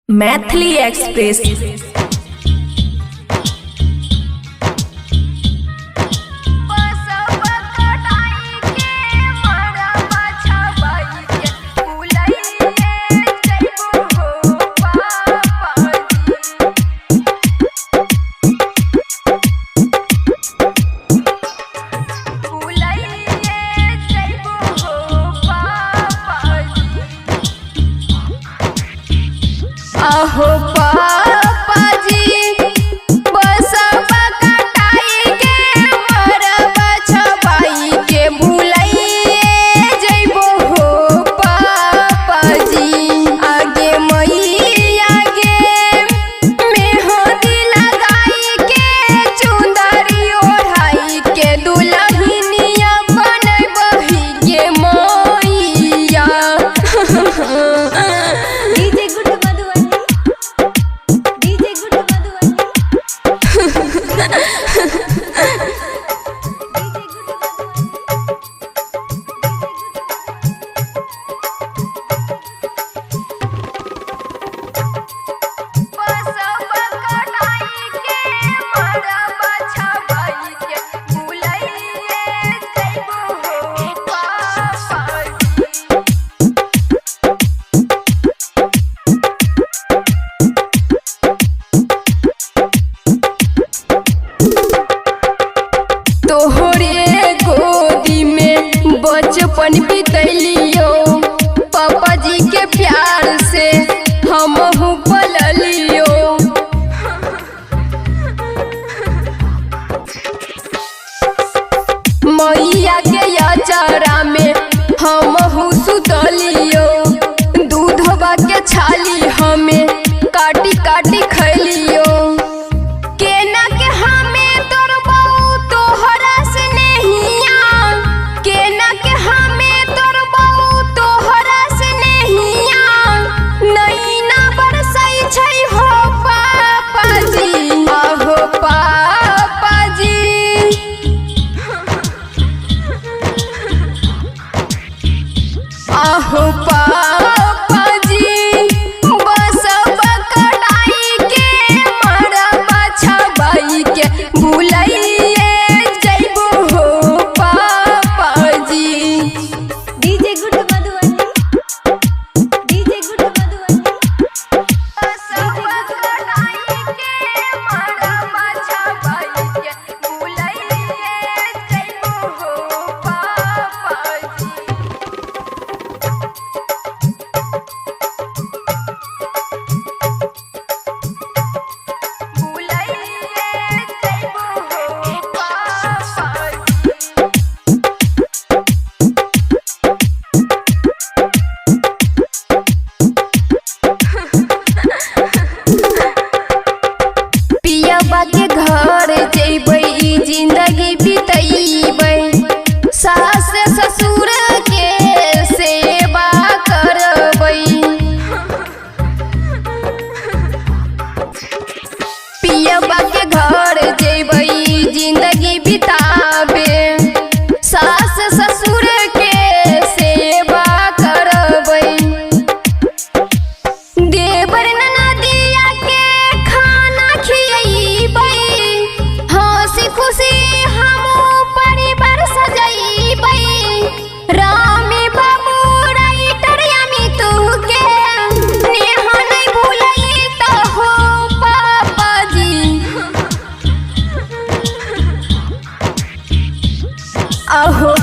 Maithili express. अहो पापा जी बसवा कटाई के मरवा छबाई के भुलाइए जइबो हो पापा जी। आगे मई आगे मेहंदी लगाई के चुंदरी ओढ़ाई के दुल्हनिया बनबही के मैया। तोहरे गोदी में बचपन बितैलियो पापा जी के प्यार से हमहू पललियो। मैया के अचारा में हमहू सुतलियो दूधवा के छाली हमें काटी काटी खैलियो। केना के हमें तोर बहू तोहरा से नहिया केना के हमें तोर बहू तोहरा से नहिया नैना बरसै छै हो पापा जी। आहो पापा जी आहो पापा जी बसवा कटाई के मरवा छबाई के भुलाइए जइबो हो पापा जी। DJ good Madhubani DJ good Madhubani बसवा कटाई के मरवा छबाई के भुलाइए जइबो हो पापा जी। पियबा के घर जइबै जिंदगी बितैबै सास ससुर के सेवा करबै। पियबा के घर जइबै जिंदगी बिताबे सास ससुर के सेवा करबै। देवर ननदिया के खाना खियैबै हंसी खुशी हमहू परिवार सजैबै। रामी बाबू राइटर अमितू के नेहा नहीं भूलई तो हो पापा जी। अहो